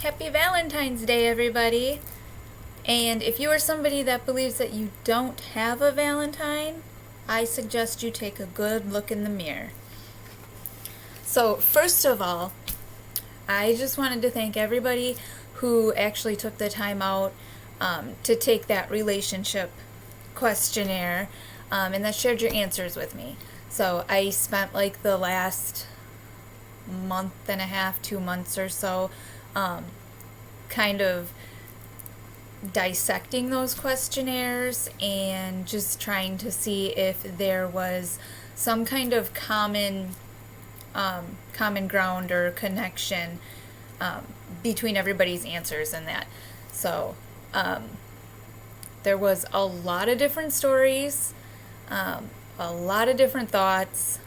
Happy Valentine's Day, everybody! And if you are somebody that believes that you don't have a Valentine, I suggest you take a good look in the mirror. So, first of all, I just wanted to thank everybody who actually took the time out to take that relationship questionnaire and that shared your answers with me. So, I spent like the last month and a half, 2 months or so, kind of dissecting those questionnaires and just trying to see if there was some kind of common ground or connection between everybody's answers in that. So there was a lot of different stories, a lot of different thoughts,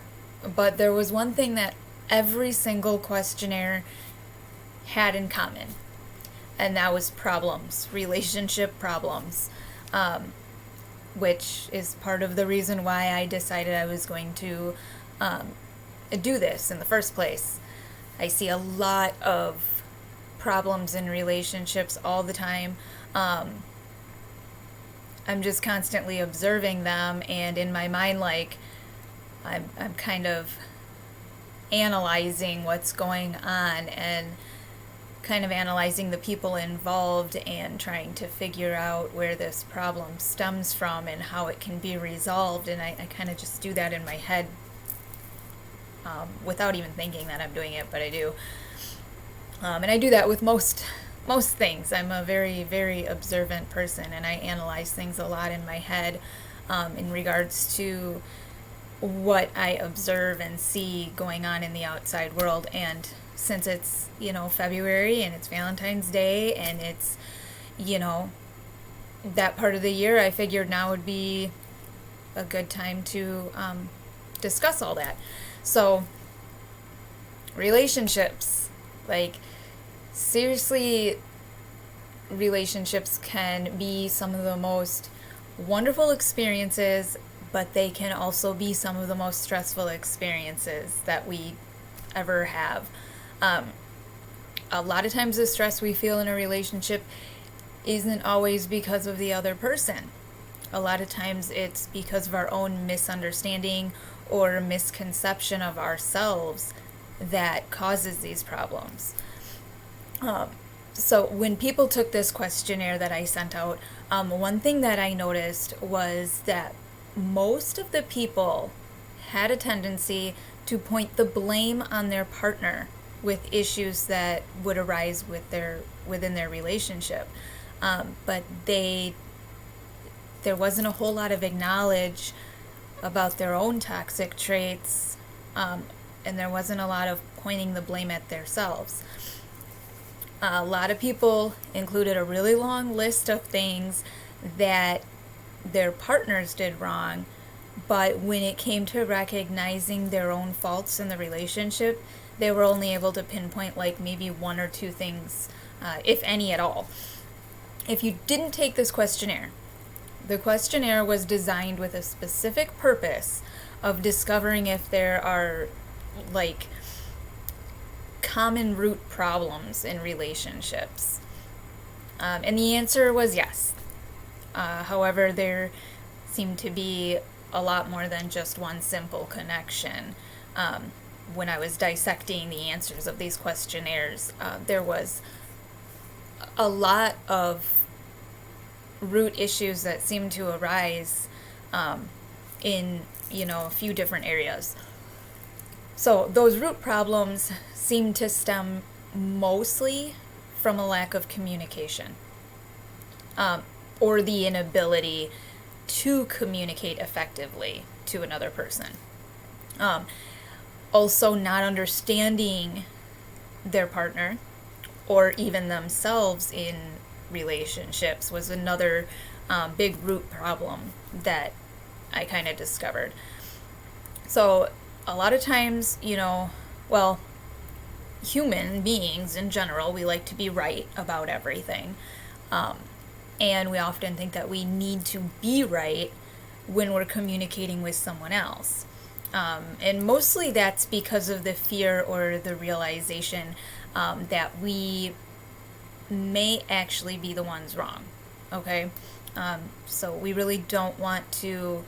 but there was one thing that every single questionnaire had in common, and that was problems, relationship problems, which is part of the reason why I decided I was going to do this in the first place. I see a lot of problems in relationships all the time. I'm just constantly observing them, and in my mind, like, I'm kind of analyzing what's going on and kind of analyzing the people involved and trying to figure out where this problem stems from and how it can be resolved. And I kind of just do that in my head without even thinking that I'm doing it, but I do. And I do that with most things. I'm a very, very observant person, and I analyze things a lot in my head in regards to what I observe and see going on in the outside world. And since it's, February and it's Valentine's Day and it's, that part of the year, I figured now would be a good time to discuss all that. So, relationships, like, seriously, relationships can be some of the most wonderful experiences, but they can also be some of the most stressful experiences that we ever have. A lot of times the stress we feel in a relationship isn't always because of the other person. A lot of times it's because of our own misunderstanding or misconception of ourselves that causes these problems. So when people took this questionnaire that I sent out, one thing that I noticed was that most of the people had a tendency to point the blame on their partner with issues that would arise within their relationship. But there wasn't a whole lot of acknowledge about their own toxic traits, and there wasn't a lot of pointing the blame at themselves. A lot of people included a really long list of things that their partners did wrong, but when it came to recognizing their own faults in the relationship, they were only able to pinpoint like maybe one or two things, if any at all. If you didn't take this questionnaire, the questionnaire was designed with a specific purpose of discovering if there are like common root problems in relationships. And the answer was yes. However, there seemed to be a lot more than just one simple connection. When I was dissecting the answers of these questionnaires, there was a lot of root issues that seemed to arise in, a few different areas. So those root problems seem to stem mostly from a lack of communication, or the inability to communicate effectively to another person. Also, not understanding their partner or even themselves in relationships was another big root problem that I kind of discovered. So a lot of times, human beings in general, we like to be right about everything. And we often think that we need to be right when we're communicating with someone else. And mostly that's because of the fear or the realization that we may actually be the ones wrong. Okay? So we really don't want to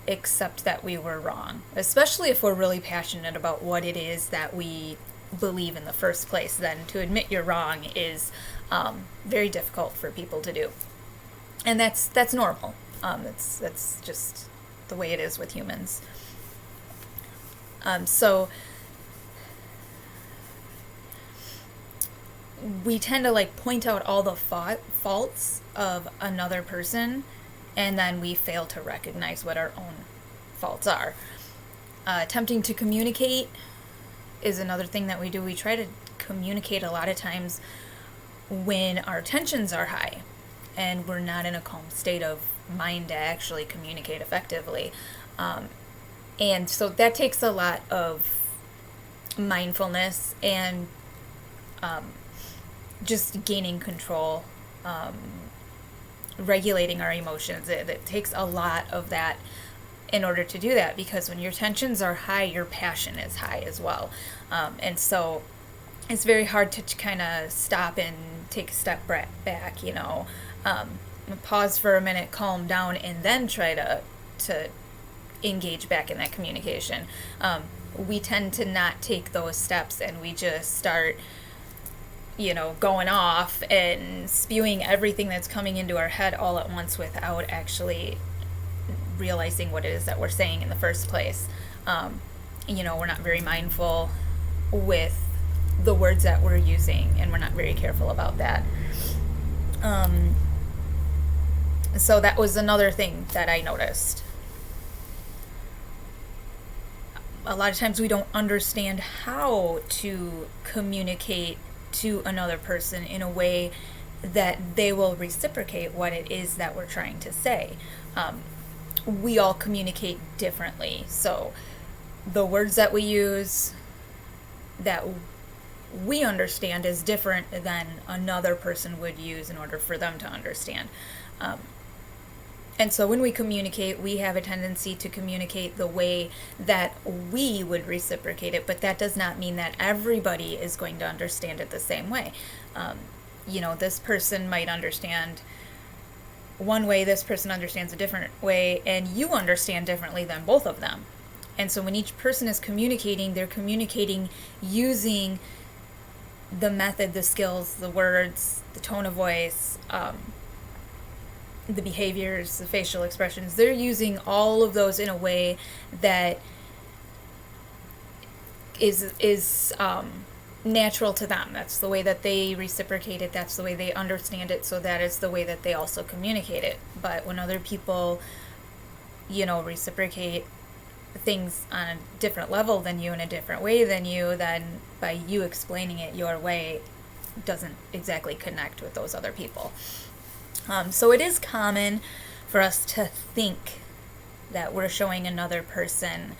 accept that we were wrong, especially if we're really passionate about what it is that we believe in the first place. Then to admit you're wrong is very difficult for people to do, and that's normal. That's just the way it is with humans. So we tend to like point out all the faults of another person, and then we fail to recognize what our own faults are. Attempting to communicate is another thing that we do. We try to communicate a lot of times when our tensions are high and we're not in a calm state of mind to actually communicate effectively. And so that takes a lot of mindfulness and just gaining control, regulating our emotions. It takes a lot of that in order to do that, because when your tensions are high, your passion is high as well. And so it's very hard to kind of stop and take a step back, pause for a minute, calm down, and then try to engage back in that communication. We tend to not take those steps, and we just start going off and spewing everything that's coming into our head all at once without actually realizing what it is that we're saying in the first place. We're not very mindful with the words that we're using, and we're not very careful about that. So that was another thing that I noticed. A lot of times we don't understand how to communicate to another person in a way that they will reciprocate what it is that we're trying to say. We all communicate differently, so the words that we use that we understand is different than another person would use in order for them to understand. And so when we communicate, we have a tendency to communicate the way that we would reciprocate it, but that does not mean that everybody is going to understand it the same way. This person might understand one way, this person understands a different way, and you understand differently than both of them. And so when each person is communicating, they're communicating using the method, the skills, the words, the tone of voice, the behaviors, the facial expressions. They're using all of those in a way that is natural to them. That's the way that they reciprocate it. That's the way they understand it. So that is the way that they also communicate it. But when other people, reciprocate things on a different level than you, in a different way than you, then by you explaining it your way doesn't exactly connect with those other people. So it is common for us to think that we're showing another person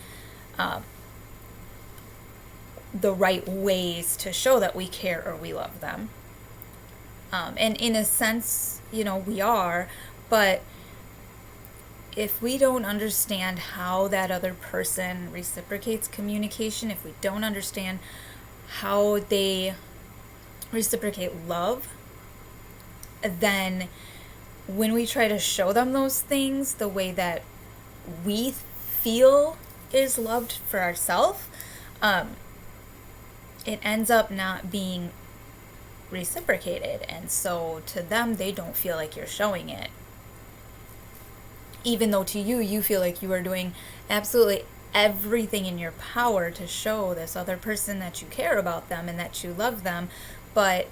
the right ways to show that we care or we love them. And in a sense, we are, but if we don't understand how that other person reciprocates communication, if we don't understand how they reciprocate love, then when we try to show them those things the way that we feel is loved for ourselves, it ends up not being reciprocated. And so to them, they don't feel like you're showing it. Even though to you, you feel like you are doing absolutely everything in your power to show this other person that you care about them and that you love them. But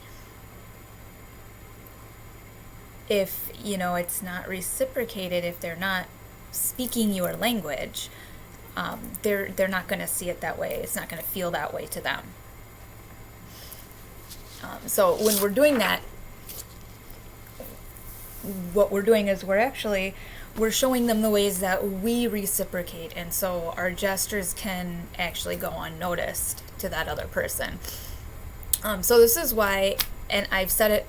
if, it's not reciprocated, if they're not speaking your language, they're not going to see it that way. It's not going to feel that way to them. So when we're doing that, what we're doing is we're showing them the ways that we reciprocate, and so our gestures can actually go unnoticed to that other person. So this is why, and I've said it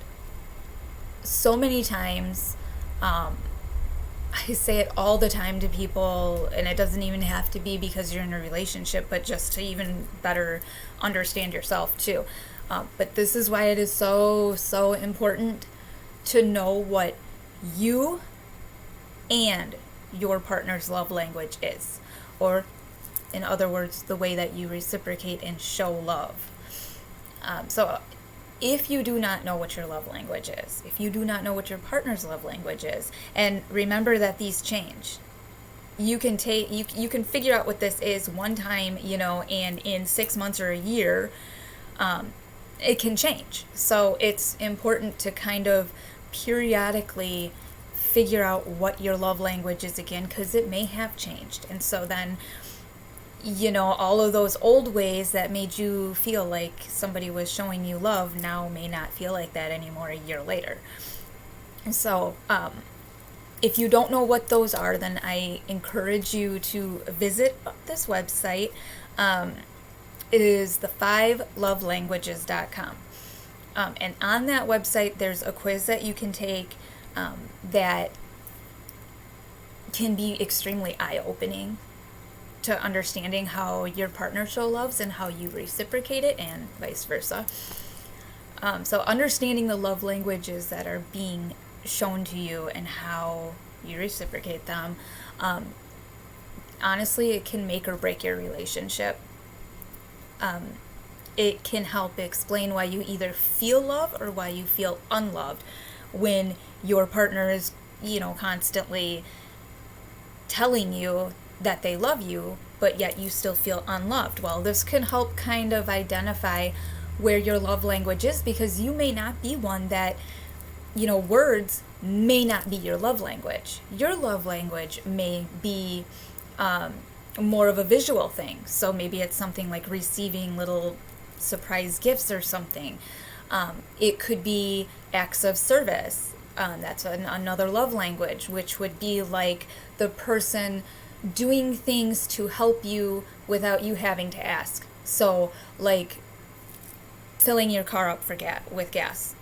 so many times, I say it all the time to people, and it doesn't even have to be because you're in a relationship, but just to even better understand yourself too. But this is why it is so, so important to know what you and your partner's love language is. Or, in other words, the way that you reciprocate and show love. So if you do not know what your love language is, if you do not know what your partner's love language is, and remember that these change, you can figure out what this is one time, and in 6 months or a year, it can change. So it's important to kind of periodically figure out what your love language is again, because it may have changed. And so then, all of those old ways that made you feel like somebody was showing you love now may not feel like that anymore a year later. And so, if you don't know what those are, then I encourage you to visit this website. It is the5lovelanguages.com. And on that website, there's a quiz that you can take that can be extremely eye-opening to understanding how your partner show loves and how you reciprocate it, and vice versa. So understanding the love languages that are being shown to you and how you reciprocate them, honestly, it can make or break your relationship. It can help explain why you either feel love or why you feel unloved when your partner is, constantly telling you that they love you, but yet you still feel unloved. Well, this can help kind of identify where your love language is, because you may not be one that, words may not be your love language. Your love language may be more of a visual thing. So maybe it's something like receiving little surprise gifts or something. It could be acts of service. That's another love language, which would be like the person doing things to help you without you having to ask. So like filling your car up with gas,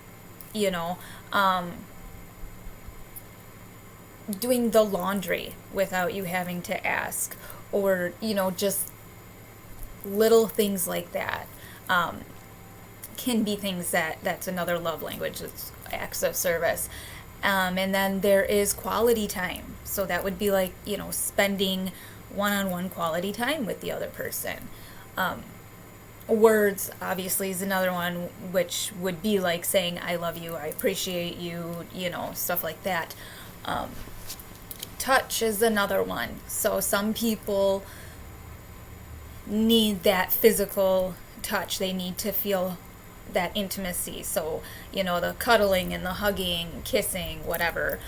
doing the laundry without you having to ask, or just little things like that. Can be things that's another love language. It's acts of service. And then there is quality time. So that would be like, spending one-on-one quality time with the other person. Words, obviously, is another one, which would be like saying, I love you, I appreciate you, stuff like that. Touch is another one. So some people need that physical touch. They need to feel that intimacy. So, the cuddling and the hugging, kissing, whatever,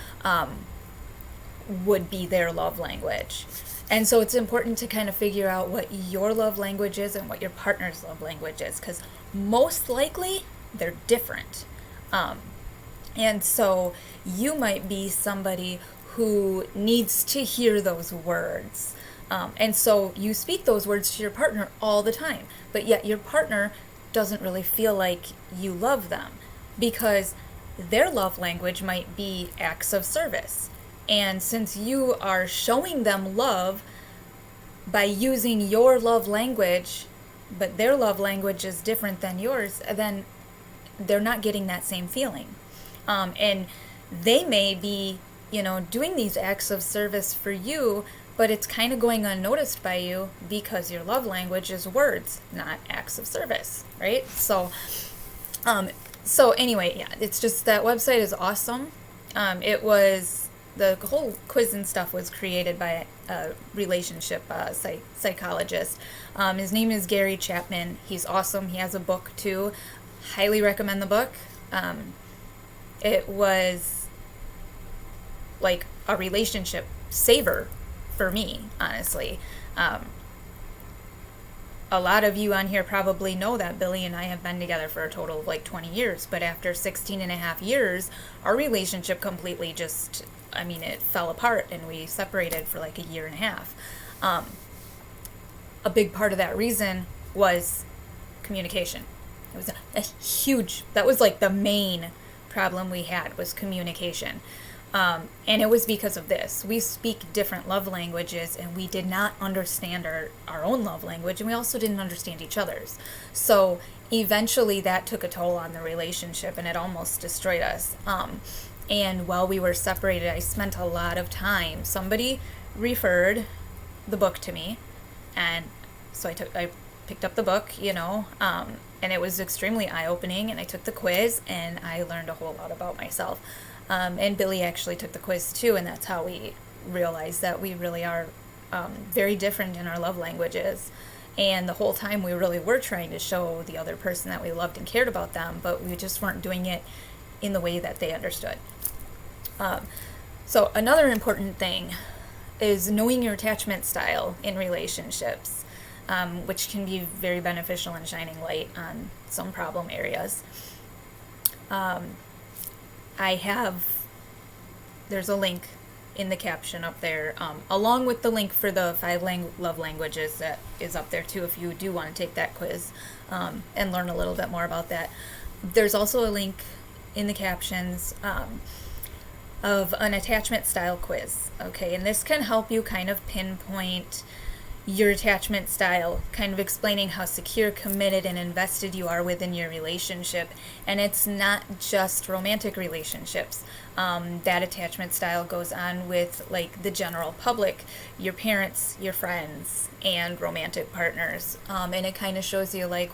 would be their love language. And so it's important to kind of figure out what your love language is and what your partner's love language is, because most likely they're different. And so you might be somebody who needs to hear those words. And so you speak those words to your partner all the time, but yet your partner doesn't really feel like you love them, because their love language might be acts of service. And since you are showing them love by using your love language, but their love language is different than yours, then they're not getting that same feeling. And they may be, doing these acts of service for you, but it's kind of going unnoticed by you because your love language is words, not acts of service, right? So anyway, yeah, it's just that website is awesome. The whole quiz and stuff was created by a relationship psychologist. His name is Gary Chapman. He's awesome. He has a book too. Highly recommend the book. It was like a relationship saver for me, honestly. A lot of you on here probably know that Billy and I have been together for a total of like 20 years, but after 16 and a half years, our relationship completely it fell apart, and we separated for like a year and a half. A big part of that reason was communication. It was that was like the main problem we had, was communication. And it was because of this. We speak different love languages, and we did not understand our own love language, and we also didn't understand each other's. So eventually that took a toll on the relationship and it almost destroyed us. And while we were separated, I spent a lot of time. Somebody referred the book to me, and so I picked up the book, and it was extremely eye-opening, and I took the quiz, and I learned a whole lot about myself. And Billy actually took the quiz too, and that's how we realized that we really are very different in our love languages. And the whole time we really were trying to show the other person that we loved and cared about them, but we just weren't doing it in the way that they understood. So another important thing is knowing your attachment style in relationships, which can be very beneficial in shining light on some problem areas. There's a link in the caption up there, along with the link for the 5 love languages that is up there too, if you do want to take that quiz and learn a little bit more about that. There's also a link in the captions of an attachment style quiz, okay? And this can help you kind of pinpoint your attachment style, kind of explaining how secure, committed, and invested you are within your relationship. And it's not just romantic relationships. That attachment style goes on with like the general public, your parents, your friends, and romantic partners. And it kind of shows you like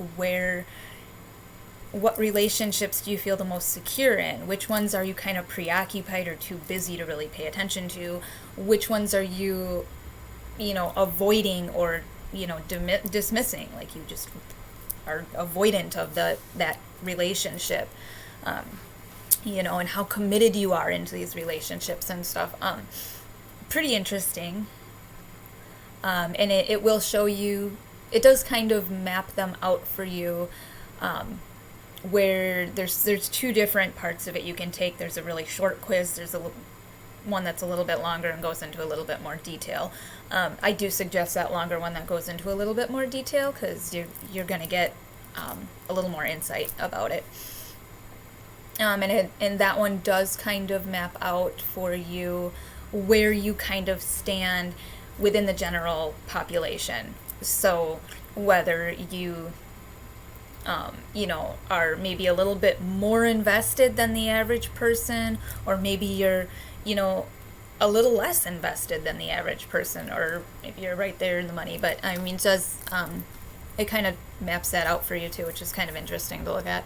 what relationships do you feel the most secure in? Which ones are you kind of preoccupied or too busy to really pay attention to? Which ones are you avoiding or, dismissing, like you just are avoidant of that relationship, and how committed you are into these relationships and stuff. Pretty interesting. And it will show you, it does kind of map them out for you, where there's 2 different parts of it you can take. There's a really short quiz, there's one that's a little bit longer and goes into a little bit more detail. I do suggest that longer one that goes into a little bit more detail, because you're going to get a little more insight about it. And that one does kind of map out for you where you kind of stand within the general population. So whether you are maybe a little bit more invested than the average person, or maybe you're, a little less invested than the average person, or maybe you're right there in the money. But I mean, it kind of maps that out for you too, which is kind of interesting to look at.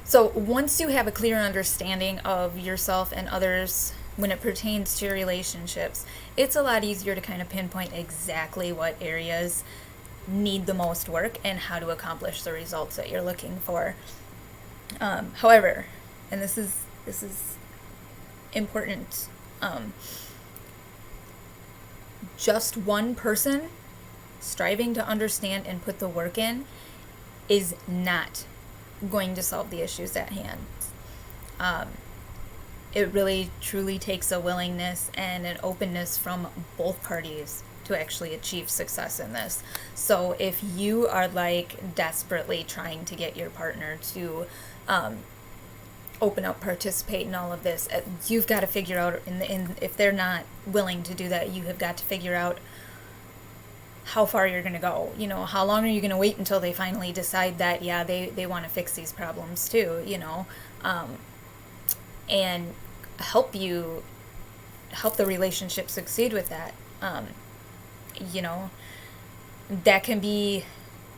So once you have a clear understanding of yourself and others when it pertains to your relationships, it's a lot easier to kind of pinpoint exactly what areas need the most work and how to accomplish the results that you're looking for. However, and this is important, just one person striving to understand and put the work in is not going to solve the issues at hand. It really truly takes a willingness and an openness from both parties to actually achieve success in this. So if you are like desperately trying to get your partner to open up, participate in all of this, you've got to figure out, if they're not willing to do that, you have got to figure out how far you're going to go. How long are you going to wait until they finally decide that, yeah, they want to fix these problems too, and help the relationship succeed with that. That can be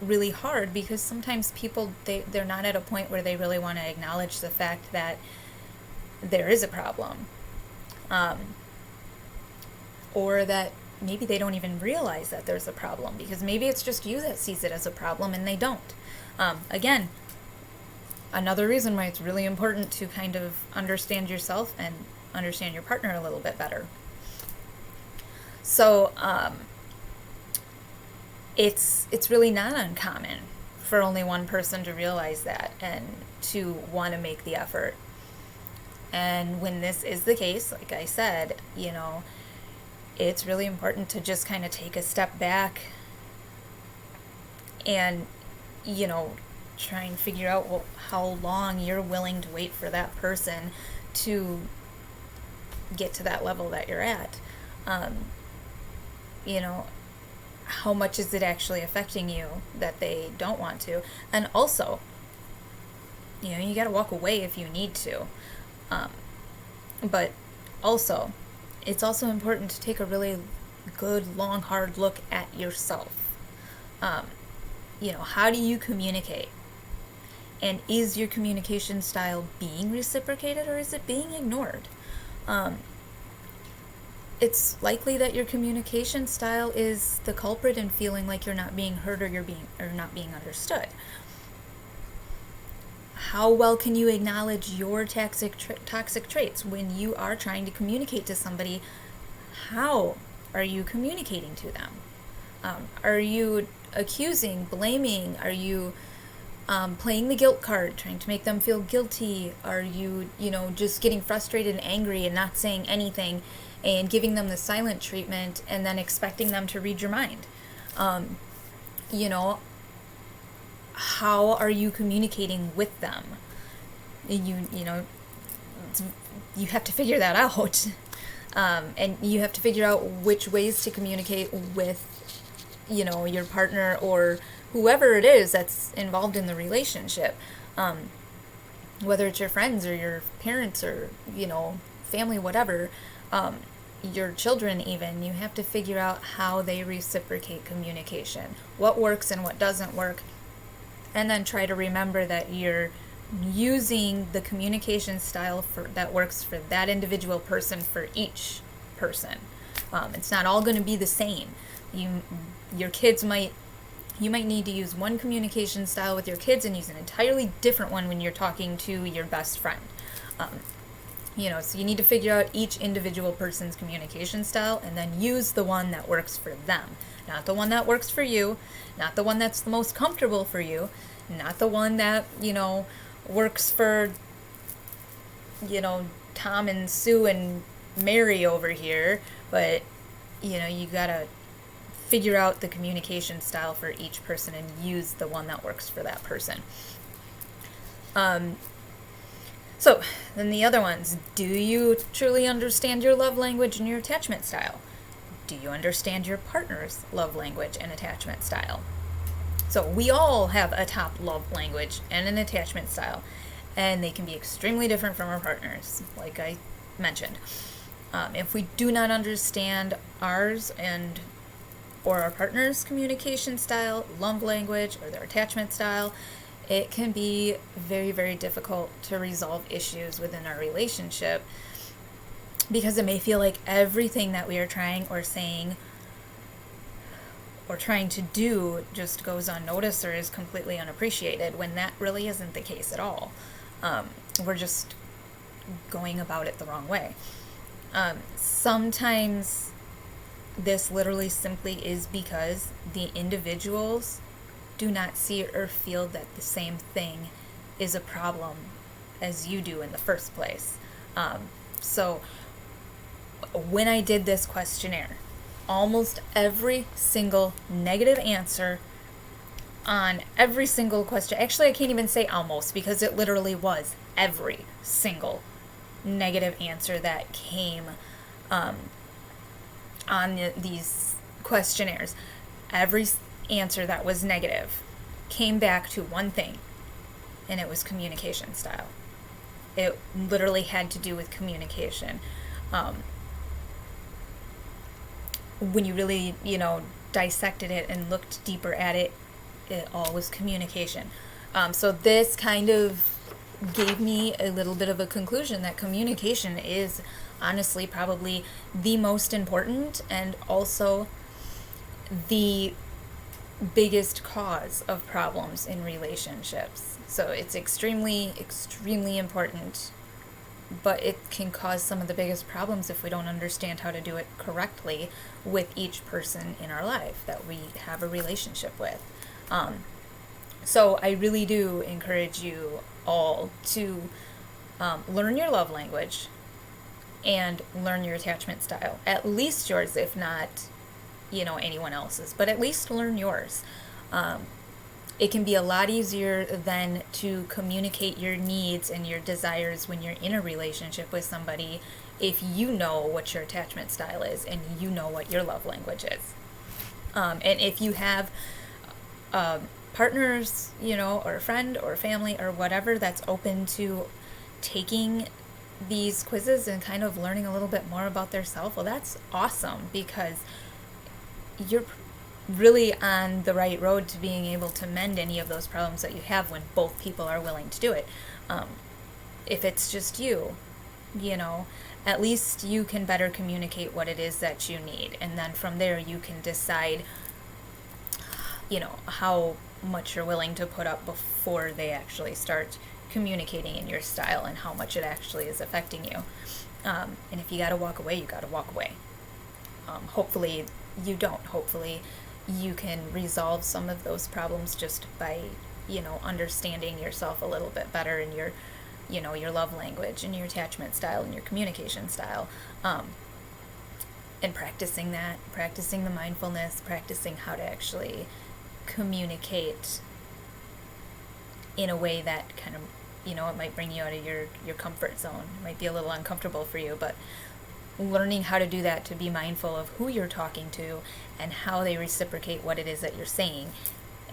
really hard, because sometimes people, they're not at a point where they really want to acknowledge the fact that there is a problem, or that maybe they don't even realize that there's a problem, because maybe it's just you that sees it as a problem and they don't. Again, another reason why it's really important to kind of understand yourself and understand your partner a little bit better. So it's really not uncommon for only one person to realize that and to want to make the effort. And when this is the case, like I said, it's really important to just kind of take a step back and, try and figure out how long you're willing to wait for that person to get to that level that you're at. how much is it actually affecting you that they don't want to? And also, you got to walk away if you need to. But also, it's also important to take a really good, long, hard look at yourself. How do you communicate? And is your communication style being reciprocated, or is it being ignored? It's likely that your communication style is the culprit in feeling like you're not being heard, or not being understood. How well can you acknowledge your toxic traits when you are trying to communicate to somebody? How are you communicating to them? Are you accusing, blaming? Are you playing the guilt card, trying to make them feel guilty? Are you, just getting frustrated and angry and not saying anything and giving them the silent treatment and then expecting them to read your mind? How are you communicating with them? You have to figure that out. And you have to figure out which ways to communicate with, your partner or whoever it is that's involved in the relationship. Whether it's your friends or your parents or, family, whatever, your children even, you have to figure out how they reciprocate communication, what works and what doesn't work, and then try to remember that you're using the communication style that works for that individual person for each person. It's not all going to be the same. Your kids you might need to use one communication style with your kids and use an entirely different one when you're talking to your best friend. So you need to figure out each individual person's communication style and then use the one that works for them. Not the one that works for you, not the one that's the most comfortable for you, not the one that, works for, Tom and Sue and Mary over here, but, you gotta figure out the communication style for each person and use the one that works for that person. So, then the other ones, do you truly understand your love language and your attachment style? Do you understand your partner's love language and attachment style? So we all have a top love language and an attachment style, and they can be extremely different from our partners, like I mentioned. If we do not understand ours or our partner's communication style, love language, or their attachment style, it can be very, very difficult to resolve issues within our relationship, because it may feel like everything that we are trying or saying or trying to do just goes unnoticed or is completely unappreciated, when that really isn't the case at all. We're just going about it the wrong way. Sometimes this literally simply is because the individuals do not see or feel that the same thing is a problem as you do in the first place. So when I did this questionnaire, almost every single negative answer on every single question, actually I can't even say almost, because it literally was every single negative answer that came on these questionnaires, every answer that was negative came back to one thing, and it was communication style. It literally had to do with communication. When you really, dissected it and looked deeper at it, it all was communication. So this kind of gave me a little bit of a conclusion that communication is honestly probably the most important and also the biggest cause of problems in relationships. So it's extremely, extremely important, but it can cause some of the biggest problems if we don't understand how to do it correctly with each person in our life that we have a relationship with. So I really do encourage you all to learn your love language and learn your attachment style. At least yours, if not, anyone else's, but at least learn yours. It can be a lot easier than to communicate your needs and your desires when you're in a relationship with somebody if you know what your attachment style is and you know what your love language is. And if you have partners, or a friend or a family or whatever that's open to taking these quizzes and kind of learning a little bit more about their self, well, that's awesome, because you're really on the right road to being able to mend any of those problems that you have when both people are willing to do it. If it's just you, at least you can better communicate what it is that you need. And then from there, you can decide, how much you're willing to put up before they actually start communicating in your style and how much it actually is affecting you. And if you got to walk away, you got to walk away. Hopefully you don't. Hopefully you can resolve some of those problems just by, understanding yourself a little bit better, and your love language and your attachment style and your communication style. And practicing that, practicing the mindfulness, practicing how to actually communicate in a way that kind of, it might bring you out of your comfort zone. It might be a little uncomfortable for you, but learning how to do that, to be mindful of who you're talking to and how they reciprocate what it is that you're saying,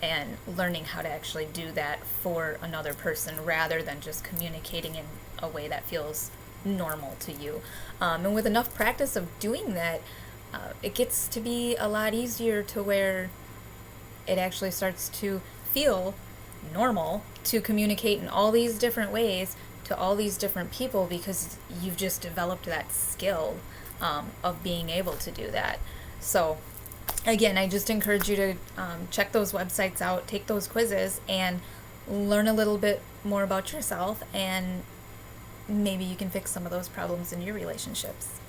and learning how to actually do that for another person rather than just communicating in a way that feels normal to you. And with enough practice of doing that, it gets to be a lot easier to where it actually starts to feel normal to communicate in all these different ways to all these different people, because you've just developed that skill of being able to do that. So again, I just encourage you to check those websites out, take those quizzes, and learn a little bit more about yourself, and maybe you can fix some of those problems in your relationships.